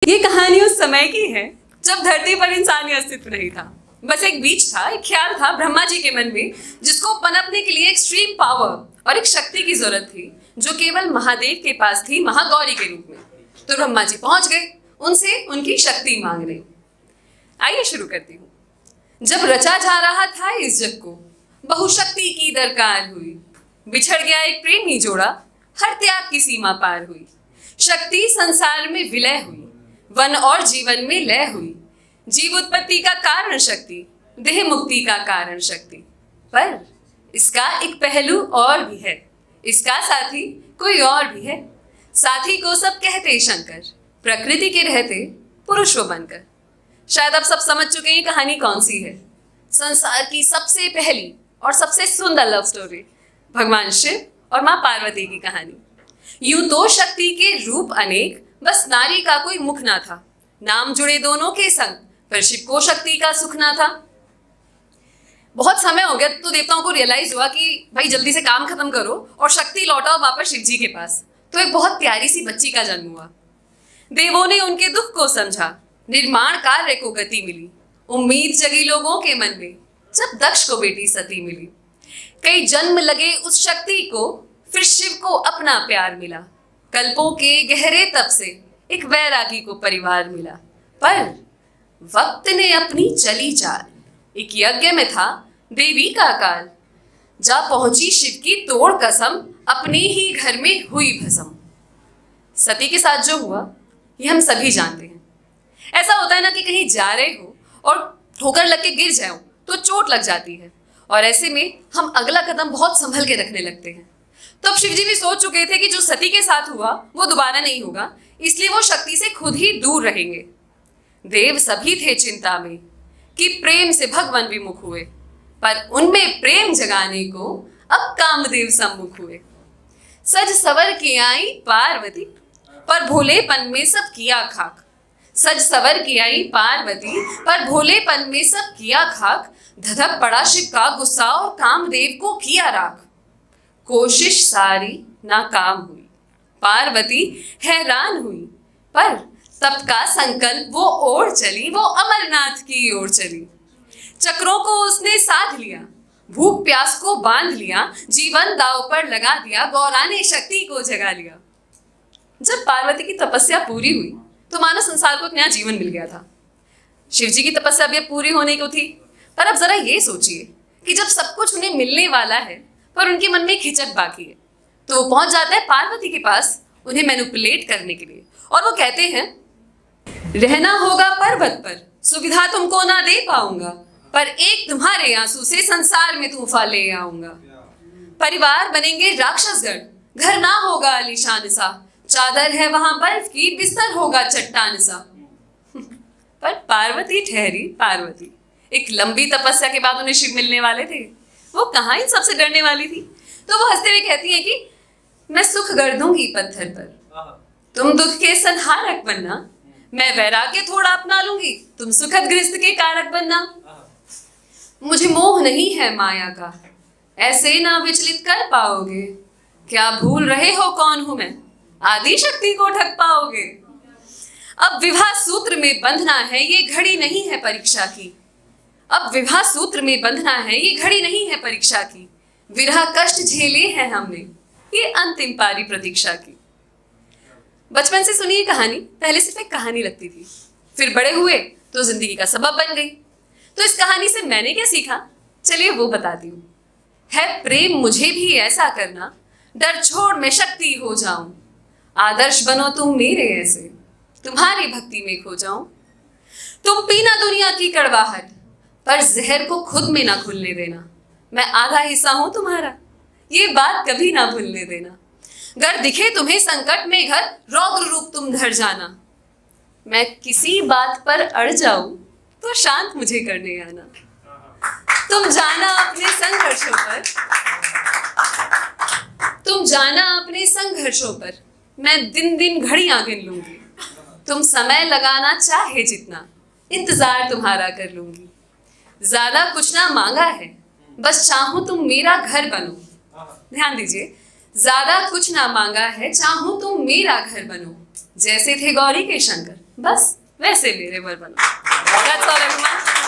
ये कहानी उस समय की है जब धरती पर इंसानी अस्तित्व नहीं था। बस एक बीज था, एक ख्याल था ब्रह्मा जी के मन में, जिसको पनपने के लिए एक्सट्रीम पावर और एक शक्ति की जरूरत थी, जो केवल महादेव के पास थी, महागौरी के रूप में। तो ब्रह्मा जी पहुंच गए उनसे उनकी शक्ति मांगने। आइए शुरू करती हूँ। जब रचा जा रहा था इस जग को, बहुशक्ति की दरकार हुई। बिछड़ गया एक प्रेमी जोड़ा, हर त्याग की सीमा पार हुई। शक्ति संसार में विलय हुई, वन और जीवन में लय हुई। जीव उत्पत्ति का कारण शक्ति, देह मुक्ति का कारण शक्ति। पर इसका एक पहलू और भी है, इसका साथी कोई और भी है। साथी को सब कहते शंकर, प्रकृति के रहते पुरुष वो बनकर। शायद आप सब समझ चुके हैं कहानी कौन सी है। संसार की सबसे पहली और सबसे सुंदर लव स्टोरी, भगवान शिव और माँ पार्वती की कहानी। यूं तो शक्ति के रूप अनेक, बस नारी का कोई मुख ना था। नाम जुड़े दोनों के संग, पर शिव को शक्ति का सुख ना था। बहुत समय हो गया तो देवताओं को रियलाइज हुआ कि भाई जल्दी से काम खत्म करो और शक्ति लौटाओ वापस शिव जी के पास। तो एक बहुत प्यारी सी बच्ची का जन्म हुआ। देवों ने उनके दुख को समझा, निर्माण कार्य को गति मिली। उम्मीद जगी लोगों के मन में, जब दक्ष को बेटी सती मिली। कई जन्म लगे उस शक्ति को, फिर शिव को अपना प्यार मिला। कल्पों के गहरे तप से एक वैरागी को परिवार मिला। पर वक्त ने अपनी चली चाल, एक यज्ञ में था देवी का काल। जा पहुंची शिव की तोड़ कसम, अपने ही घर में हुई भस्म। सती के साथ जो हुआ ये हम सभी जानते हैं। ऐसा होता है ना कि कहीं जा रहे हो और ठोकर लग के गिर जाओ तो चोट लग जाती है, और ऐसे में हम अगला कदम बहुत संभल के रखने लगते हैं। तो अब शिव जी भी सोच चुके थे कि जो सती के साथ हुआ वो दोबारा नहीं होगा, इसलिए वो शक्ति से खुद ही दूर रहेंगे। देव सभी थे चिंता में कि प्रेम से भगवान विमुख हुए, पर उनमें प्रेम जगाने को अब कामदेव सम्मुख हुए। सज सवर के आई पार्वती, पर भोलेपन में सब किया खाक। सज सवर की आई पार्वती, पर भोलेपन में सब किया खाक। धधक पड़ा शिव का गुस्सा और कामदेव को किया राख। कोशिश सारी नाकाम हुई, पार्वती हैरान हुई। पर तप का संकल्प वो ओर चली, वो अमरनाथ की ओर चली। चक्रों को उसने साध लिया, भूख प्यास को बांध लिया। जीवन दांव पर लगा दिया, गौरा ने शक्ति को जगा लिया। जब पार्वती की तपस्या पूरी हुई तो मानो संसार को एक नया जीवन मिल गया था। शिव जी की तपस्या भी अब पूरी होने को थी। पर अब जरा ये सोचिए कि जब सब कुछ उन्हें मिलने वाला है पर उनके मन में खिचक बाकी है, तो वो पहुंच जाता है पार्वती के पास उन्हें मैनिपुलेट करने के लिए। और वो कहते हैं, रहना होगा पर्वत पर, सुविधा तुमको ना दे पाऊंगा, पर एक तुम्हारे आंसू से संसार में तूफान ले आऊंगा। परिवार बनेंगे राक्षसगण, घर ना होगा आलीशान सा। चादर है वहां बर्फ की, बिस्तर होगा चट्टान सा। पर पार्वती ठहरी पार्वती। एक लंबी तपस्या के बाद उन्हें शिव मिलने वाले थे, वो कहाँ इन सबसे डरने वाली थी। तो वो हंसते हुए कहती है कि मैं सुख गढ़ दूंगी पत्थर पर, तुम दुख के संहारक बनना। मैं वैराग्य थोड़ा अपना लूंगी, तुम सुखद गृहस्थ के कारक बनना। मुझे मोह नहीं है माया का, ऐसे ना विचलित कर पाओगे। क्या भूल रहे हो कौन हूं मैं, आदि शक्ति को ठग पाओगे। अब विवाह सूत्र में बंधना है, ये घड़ी नहीं है परीक्षा की। अब विवाह सूत्र में बंधना है, ये घड़ी नहीं है परीक्षा की। विरह कष्ट झेले हैं हमने, ये अंतिम पारी प्रतीक्षा की। बचपन से सुनी ये कहानी पहले सिर्फ एक कहानी लगती थी, फिर बड़े हुए तो जिंदगी का सबब बन गई। तो इस कहानी से मैंने क्या सीखा, चलिए वो बताती हूँ। है प्रेम मुझे भी ऐसा करना, डर छोड़ मैं शक्ति हो जाऊं। आदर्श बनो तुम मेरे ऐसे, तुम्हारी भक्ति में खो जाऊं। तुम पीना दुनिया की कड़वाहट, पर जहर को खुद में ना खुलने देना। मैं आधा हिस्सा हूं तुम्हारा, ये बात कभी ना भूलने देना। गर दिखे तुम्हें संकट में घर, रौद्र रूप तुम धर जाना। मैं किसी बात पर अड़ जाऊं तो शांत मुझे करने आना। तुम जाना अपने संघर्षों पर, तुम जाना अपने संघर्षों पर, मैं दिन दिन घड़ियां गिन लूंगी। तुम समय लगाना चाहे जितना, इंतजार तुम्हारा कर लूंगी। ज्यादा कुछ ना मांगा है, बस चाहूं तुम मेरा घर बनो। ध्यान दीजिए, ज्यादा कुछ ना मांगा है, चाहूं तुम मेरा घर बनो। जैसे थे गौरी के शंकर, बस वैसे मेरे वर बनो। That's all everyone.